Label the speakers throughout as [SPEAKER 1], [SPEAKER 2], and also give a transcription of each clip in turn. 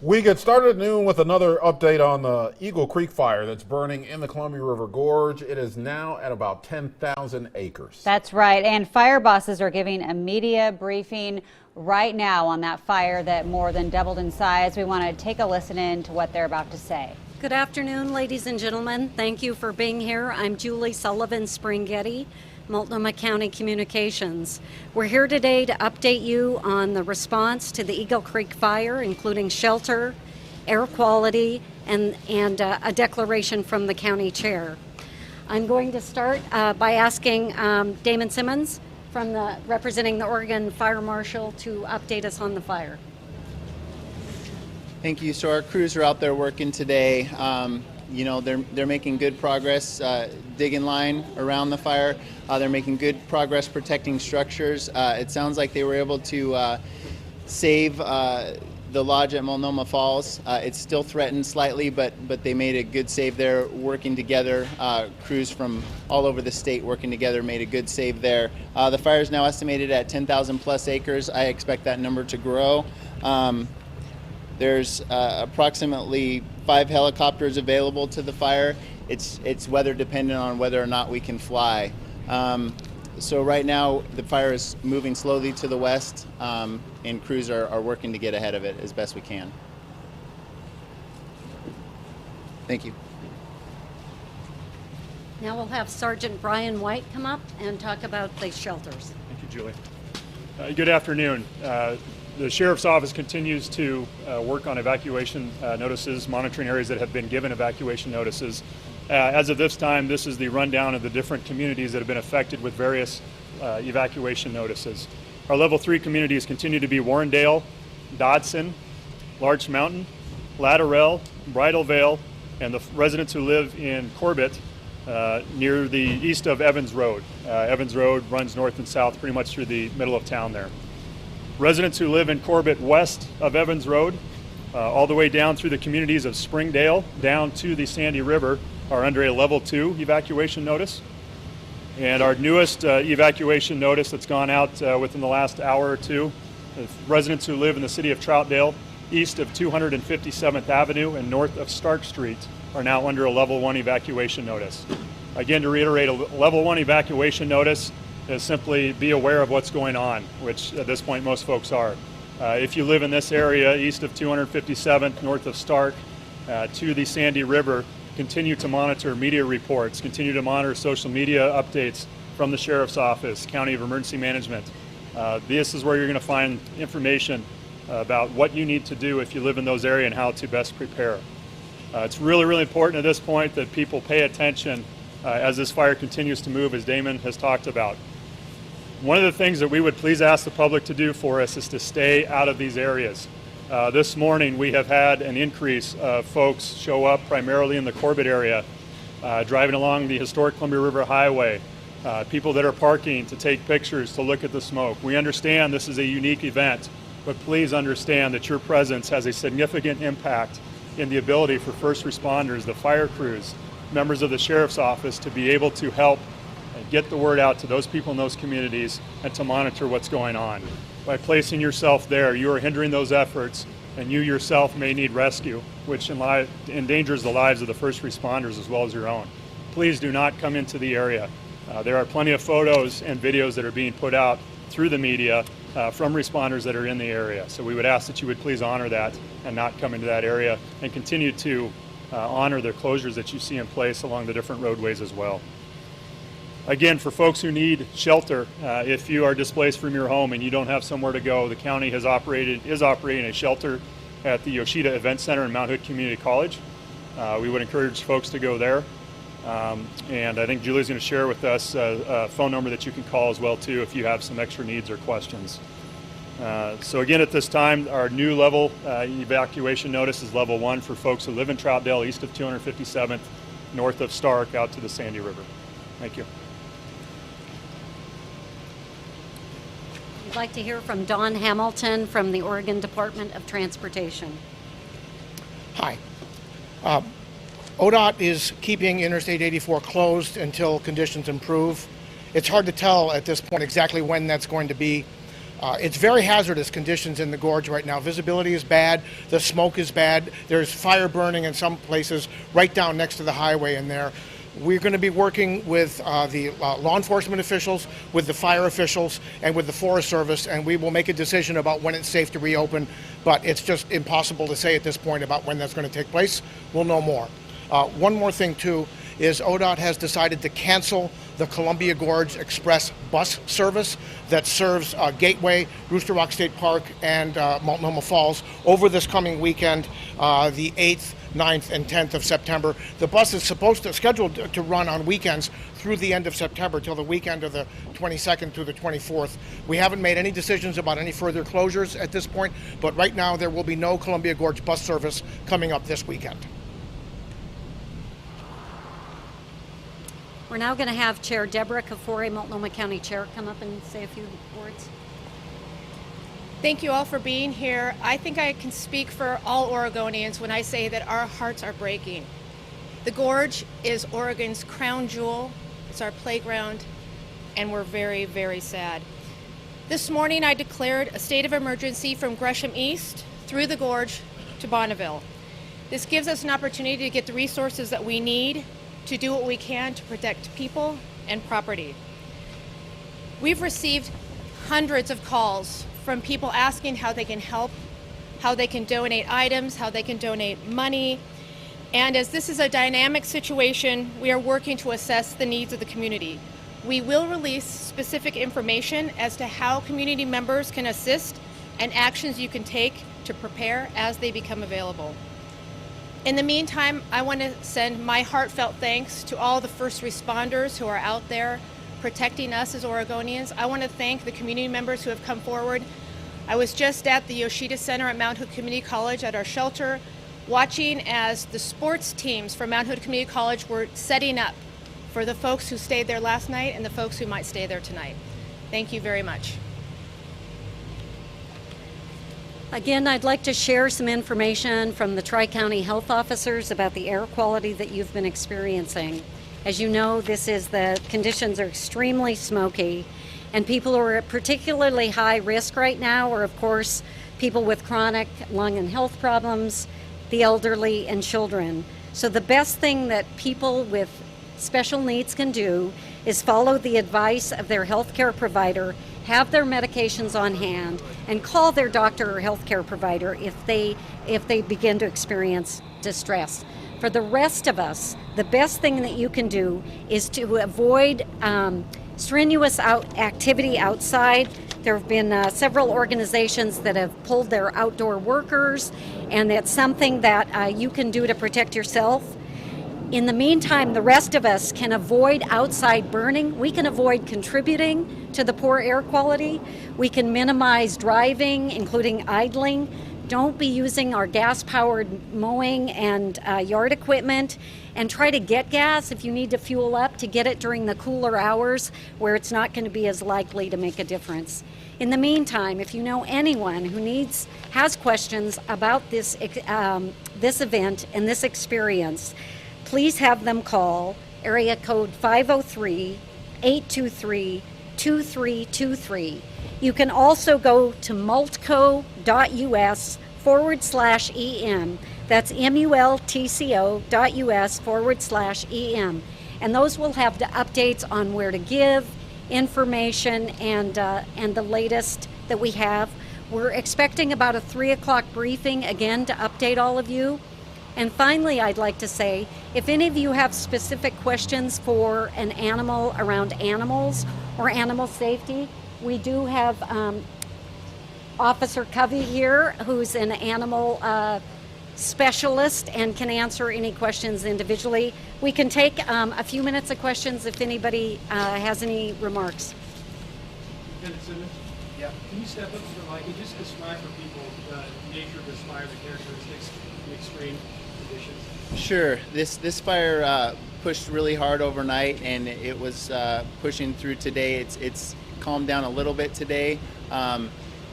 [SPEAKER 1] We get started at noon with another update on the Eagle Creek fire that's burning in the Columbia River Gorge. It is now at about 10,000 acres.
[SPEAKER 2] That's right. And fire bosses are giving a media briefing right now on that fire that more than doubled in size. We want to take a listen in to what they're about to say.
[SPEAKER 3] Good afternoon, ladies and gentlemen. Thank you for being here. I'm Julie Sullivan Springhetty, Multnomah County Communications. We're here today to update you on the response to the Eagle Creek fire, including shelter, air quality, and a declaration from the county chair. I'm going to start by asking Damon Simmons, representing the Oregon Fire Marshal, to update us on the fire.
[SPEAKER 4] Thank you. So our crews are out there working today. They're making good progress digging line around the fire. They're making good progress protecting structures. It sounds like they were able to save the lodge at Multnomah Falls. It's still threatened slightly, but they made a good save there. Working together, crews from all over the state working together made a good save there. The fire is now estimated at 10,000 plus acres. I expect that number to grow. There's approximately 5 helicopters available to the fire. It's weather dependent on whether or not we can fly. So right now the fire is moving slowly to the west, and crews are working to get ahead of it as best we can. Thank you.
[SPEAKER 3] Now we'll have Sergeant Brian White come up and talk about the shelters.
[SPEAKER 5] Thank you, Julie. Good afternoon. The Sheriff's Office continues to work on evacuation notices, monitoring areas that have been given evacuation notices. As of this time, this is the rundown of the different communities that have been affected with various evacuation notices. Our level 3 communities continue to be Warrendale, Dodson, Larch Mountain, Ladderell, Bridal Veil, and the residents who live in Corbett near the east of Evans Road. Evans Road runs north and south pretty much through the middle of town there. Residents who live in Corbett west of Evans Road, all the way down through the communities of Springdale, down to the Sandy River, are under a level 2 evacuation notice. And our newest evacuation notice that's gone out within the last hour or two, residents who live in the city of Troutdale, east of 257th Avenue and north of Stark Street, are now under a level 1 evacuation notice. Again, to reiterate, a level 1 evacuation notice is simply be aware of what's going on, which at this point most folks are. If you live in this area, east of 257th, north of Stark, to the Sandy River, continue to monitor media reports, continue to monitor social media updates from the Sheriff's Office, County of Emergency Management. This is where you're going to find information about what you need to do if you live in those areas and how to best prepare. It's really, really important at this point that people pay attention as this fire continues to move, as Damon has talked about. One of the things that we would please ask the public to do for us is to stay out of these areas. This morning we have had an increase of folks show up primarily in the Corbett area, driving along the historic Columbia River Highway, people that are parking to take pictures, to look at the smoke. We understand this is a unique event, but please understand that your presence has a significant impact in the ability for first responders, the fire crews, members of the Sheriff's Office to be able to help get the word out to those people in those communities and to monitor what's going on. By placing yourself there, you are hindering those efforts, and you yourself may need rescue, which endangers the lives of the first responders as well as your own. Please do not come into the area. There are plenty of photos and videos that are being put out through the media from responders that are in the area. So we would ask that you would please honor that and not come into that area, and continue to honor the closures that you see in place along the different roadways as well. Again, for folks who need shelter, if you are displaced from your home and you don't have somewhere to go, the county is operating a shelter at the Yoshida Event Center in Mount Hood Community College. We would encourage folks to go there. And I think Julie's going to share with us a phone number that you can call as well too if you have some extra needs or questions. So again, at this time, our new level evacuation notice is level 1 for folks who live in Troutdale, east of 257th, north of Stark, out to the Sandy River. Thank you.
[SPEAKER 3] I'd like to hear from Don Hamilton from the Oregon Department of Transportation.
[SPEAKER 6] Hi. ODOT is keeping Interstate 84 closed until conditions improve. It's hard to tell at this point exactly when that's going to be. It's very hazardous conditions in the gorge right now. Visibility is bad, the smoke is bad, there's fire burning in some places right down next to the highway in there. We're going to be working with the law enforcement officials, with the fire officials, and with the Forest Service, and we will make a decision about when it's safe to reopen, but it's just impossible to say at this point about when that's going to take place. We'll know more. One more thing, too, is ODOT has decided to cancel the Columbia Gorge Express bus service that serves Gateway, Rooster Rock State Park, and Multnomah Falls over this coming weekend, the 8th, 9th, and 10th of September. The bus is scheduled to run on weekends through the end of September till the weekend of the 22nd through the 24th. We haven't made any decisions about any further closures at this point, but right now there will be no Columbia Gorge bus service coming up this weekend.
[SPEAKER 3] We're now going to have Chair Deborah Kafoury, Multnomah County Chair, come up and say a few words.
[SPEAKER 7] Thank you all for being here. I think I can speak for all Oregonians when I say that our hearts are breaking. The Gorge is Oregon's crown jewel. It's our playground, and we're very, very sad. This morning I declared a state of emergency from Gresham East through the Gorge to Bonneville. This gives us an opportunity to get the resources that we need to do what we can to protect people and property. We've received hundreds of calls from people asking how they can help, how they can donate items, how they can donate money. And as this is a dynamic situation, we are working to assess the needs of the community. We will release specific information as to how community members can assist and actions you can take to prepare as they become available. In the meantime, I want to send my heartfelt thanks to all the first responders who are out there protecting us as Oregonians. I want to thank the community members who have come forward. I was just at the Yoshida Center at Mount Hood Community College at our shelter, watching as the sports teams from Mount Hood Community College were setting up for the folks who stayed there last night and the folks who might stay there tonight. Thank you very much.
[SPEAKER 3] Again, I'd like to share some information from the Tri-County health officers about the air quality that you've been experiencing. As you know, the conditions are extremely smoky, and people who are at particularly high risk right now are, of course, people with chronic lung and health problems, the elderly, and children. So the best thing that people with special needs can do is follow the advice of their healthcare provider, have their medications on hand, and call their doctor or healthcare provider if they begin to experience distress. For the rest of us, the best thing that you can do is to avoid strenuous activity outside. There have been several organizations that have pulled their outdoor workers, and that's something that you can do to protect yourself. In the meantime, the rest of us can avoid outside burning. We can avoid contributing to the poor air quality. We can minimize driving, including idling. Don't be using our gas-powered mowing and yard equipment, and try to get gas if you need to fuel up, to get it during the cooler hours where it's not going to be as likely to make a difference. In the meantime, if you know anyone who has questions about this event and this experience, please have them call area code 503-823-2323. You can also go to multco.us/EM. That's multco.us/EM. And those will have the updates on where to give, information, and the latest that we have. We're expecting about a 3 o'clock briefing again to update all of you. And finally, I'd like to say, if any of you have specific questions for an animal around animals or animal safety, we do have Officer Covey here, who's an animal specialist and can answer any questions individually. We can take a few minutes of questions if anybody has any remarks.
[SPEAKER 8] Lieutenant Simmons? Yeah. Can you step up to the mic and just describe for people the nature of this fire, the characteristics, the extreme conditions?
[SPEAKER 4] Sure. This fire pushed really hard overnight, and it was pushing through today. It's calmed down a little bit today.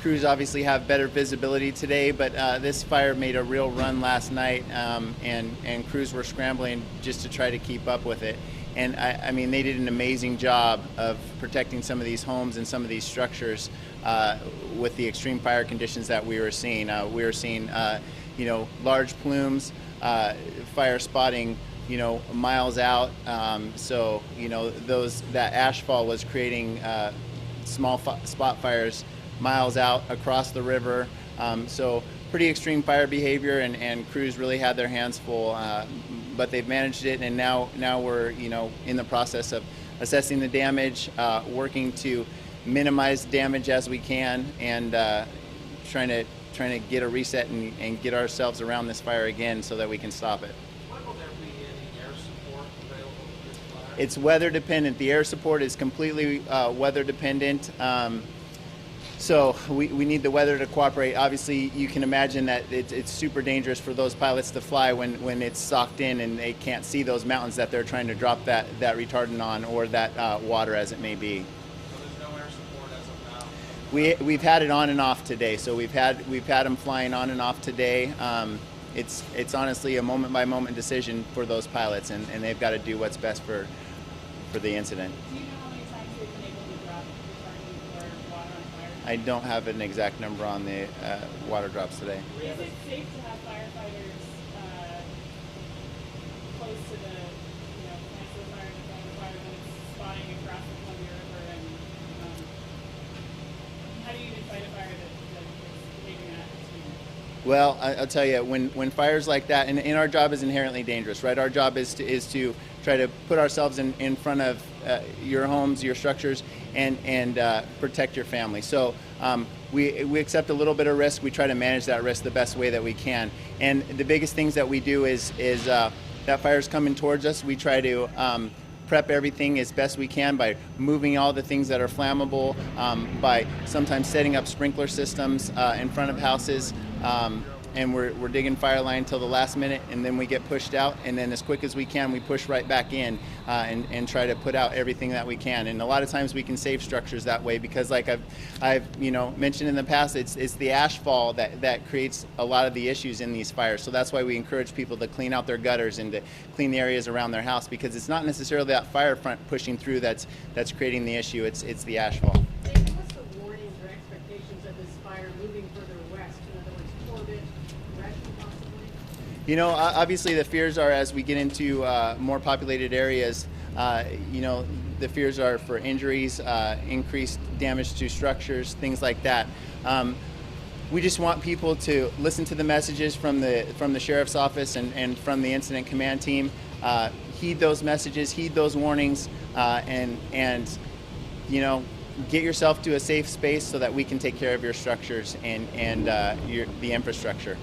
[SPEAKER 4] Crews obviously have better visibility today, but this fire made a real run last night, and crews were scrambling just to try to keep up with it. And I mean, they did an amazing job of protecting some of these homes and some of these structures. with the extreme fire conditions that we were seeing. We were seeing, large plumes, fire spotting, miles out. So, that ashfall was creating small spot fires miles out across the river. So pretty extreme fire behavior, and crews really had their hands full, but they've managed it, and now we're in the process of assessing the damage, working to minimize damage as we can, and trying to get a reset and get ourselves around this fire again so that we can stop it.
[SPEAKER 8] When will there be any air support available for this fire?
[SPEAKER 4] It's weather dependent. The air support is completely weather dependent. So we need the weather to cooperate. Obviously, you can imagine that it's super dangerous for those pilots to fly when it's socked in and they can't see those mountains that they're trying to drop that retardant on, or that water, as it may be.
[SPEAKER 8] So there's no air support as of now?
[SPEAKER 4] We've had it on and off today. So we've had them flying on and off today. It's honestly a moment by moment decision for those pilots, and they've got to do what's best for the incident.
[SPEAKER 9] Do you know how many times they've been able to drop retardant or water on fire?
[SPEAKER 4] I don't have an exact number on the water drops today.
[SPEAKER 9] Is it safe to have firefighters close to the, next to the fire, in front of the fire, when it's spotting across the Columbia River? And how do you even fight a fire that is behaving that extreme?
[SPEAKER 4] Well, I'll tell you, when fires like that, and our job is inherently dangerous, right? Our job is to try to put ourselves in front of your homes, your structures, and protect your family. So we accept a little bit of risk. We try to manage that risk the best way that we can. And the biggest things that we do is that fire's coming towards us. We try to prep everything as best we can by moving all the things that are flammable, by sometimes setting up sprinkler systems in front of houses. And we're digging fire line till the last minute, and then we get pushed out, and then as quick as we can we push right back in and try to put out everything that we can. And a lot of times we can save structures that way, because like I've mentioned in the past, it's the ashfall that creates a lot of the issues in these fires. So that's why we encourage people to clean out their gutters and to clean the areas around their house, because it's not necessarily that fire front pushing through that's creating the issue. It's the ashfall.
[SPEAKER 10] David, what's the warnings or expectations of this fire moving further west? In other words, Corbett, Gresham possibly?
[SPEAKER 4] Obviously the fears are, as we get into more populated areas, the fears are for injuries, increased damage to structures, things like that. We just want people to listen to the messages from the sheriff's office and from the incident command team. Heed those messages, heed those warnings, and get yourself to a safe space so that we can take care of your structures and the infrastructure.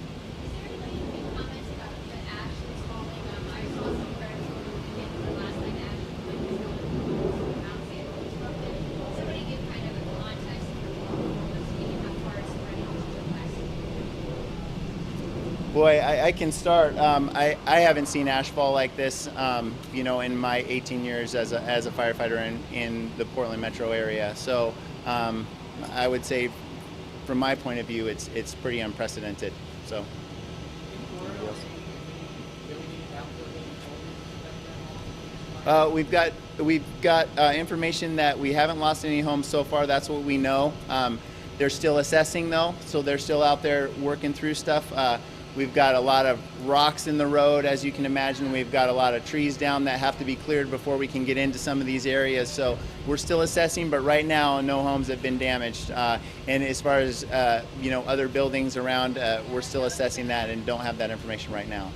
[SPEAKER 4] Boy, I can start. I haven't seen ashfall like this, in my 18 years as a firefighter in the Portland metro area. So I would say, from my point of view, it's pretty unprecedented. So. We've got information that we haven't lost any homes so far. That's what we know. They're still assessing though, so they're still out there working through stuff. We've got a lot of rocks in the road, as you can imagine. We've got a lot of trees down that have to be cleared before we can get into some of these areas. So we're still assessing, but right now no homes have been damaged. And as far as other buildings around, we're still assessing that and don't have that information right now.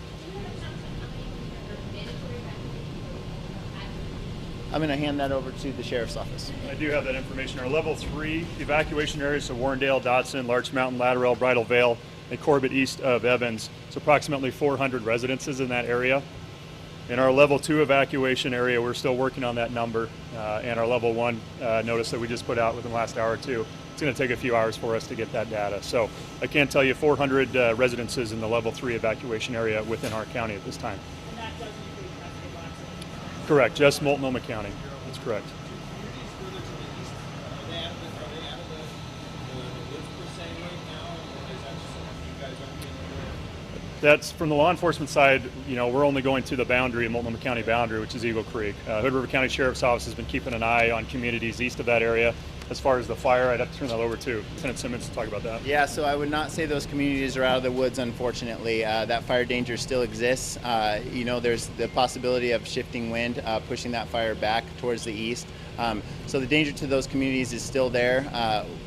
[SPEAKER 4] I'm going to hand that over to the sheriff's office.
[SPEAKER 5] I do have that information. Our level 3 evacuation areas, so Warrendale, Dotson, Larch Mountain, Lateral, Bridal Veil, and Corbett east of Evans. It's approximately 400 residences in that area. In our level 2 evacuation area, we're still working on that number. And our level 1 notice that we just put out within the last hour or two, it's going to take a few hours for us to get that data. So I can't tell you 400 residences in the level 3 evacuation area within our county at this time.
[SPEAKER 9] And that doesn't include Cascade Blackstone?
[SPEAKER 5] Correct, just Multnomah County. That's correct. That's from the law enforcement side. We're only going to the boundary, Multnomah County boundary, which is Eagle Creek. Hood River County Sheriff's Office has been keeping an eye on communities east of that area. As far as the fire, I'd have to turn that over to Lieutenant Simmons to talk about that.
[SPEAKER 4] Yeah, so I would not say those communities are out of the woods, unfortunately. That fire danger still exists. You know, there's the possibility of shifting wind, pushing that fire back towards the east. So the danger to those communities is still there.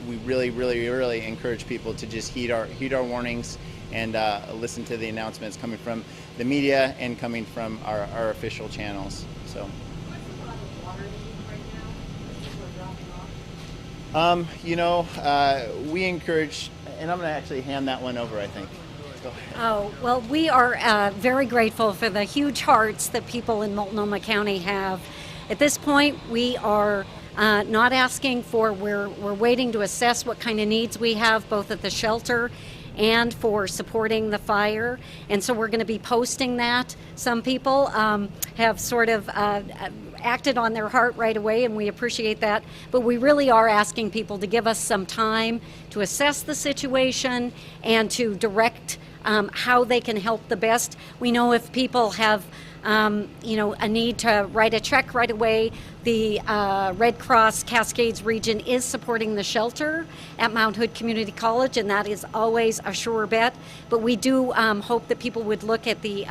[SPEAKER 4] We really encourage people to just heed our warnings and listen to the announcements coming from the media and coming from our official channels. So. You know, we encourage, and I'm going to actually hand that one over, I think. Go ahead.
[SPEAKER 3] Oh, well, we are very grateful for the huge hearts that people in Multnomah County have. At this point, we are not asking for, we're waiting to assess what kind of needs we have, both at the shelter and for supporting the fire. And so we're going to be posting that. Some people have sort of acted on their heart right away, and we appreciate that. But we really are asking people to give us some time to assess the situation and to direct how they can help the best. We know if people have you know, a need to write a check right away, the Red Cross Cascades region is supporting the shelter at Mount Hood Community College, and that is always a sure bet. But we do hope that people would look at the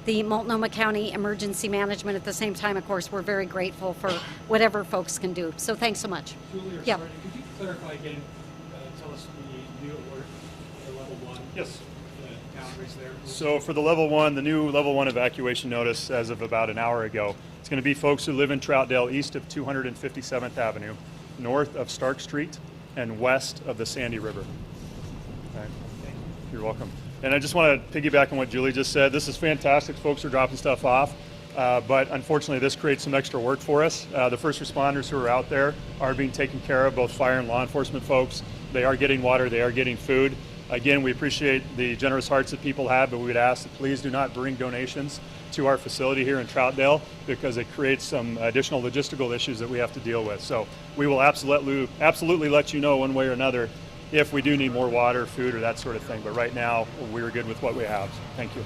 [SPEAKER 3] Multnomah County Emergency Management at the same time. Of course, we're very grateful for whatever folks can do. So thanks so much.
[SPEAKER 8] Julie or
[SPEAKER 3] Yeah.
[SPEAKER 8] Sergeant, could you clarify again, tell us the new alert for level 1?
[SPEAKER 5] Yes.
[SPEAKER 8] The boundaries there.
[SPEAKER 5] So for the level 1, the new level 1 evacuation notice as of about an hour ago, it's going to be folks who live in Troutdale east of 257th Avenue, north of Stark Street, and west of the Sandy River. Okay. You're welcome. And I just want to piggyback on what Julie just said. This is fantastic. Folks are dropping stuff off. But unfortunately, this creates some extra work for us. The first responders who are out there are being taken care of, both fire and law enforcement folks. They are getting water. They are getting food. Again, we appreciate the generous hearts that people have, but we would ask that please do not bring donations to our facility here in Troutdale, because it creates some additional logistical issues that we have to deal with. So we will absolutely let you know one way or another if we do need more water, food, or that sort of thing. But right now, we're good with what we have. So thank you.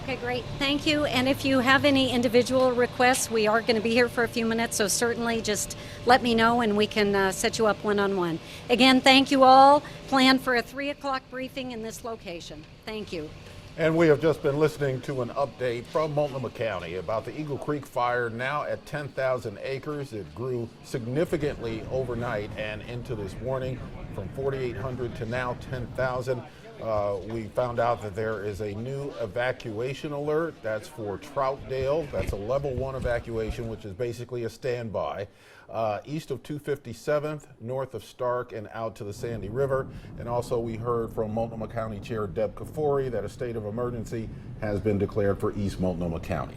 [SPEAKER 3] Okay, great. Thank you. And if you have any individual requests, we are going to be here for a few minutes, so certainly just let me know and we can set you up one-on-one. Again, thank you all. Plan for a 3 o'clock briefing in this location. Thank you.
[SPEAKER 1] And we have just been listening to an update from Multnomah County about the Eagle Creek fire, now at 10,000 acres. It grew significantly overnight and into this morning from 4,800 to now 10,000. We found out that there is a new evacuation alert. That's for Troutdale. That's a level 1 evacuation, which is basically a standby. East of 257th, north of Stark, and out to the Sandy River. And also we heard from Multnomah County Chair Deb Kafoury that a state of emergency has been declared for East Multnomah County.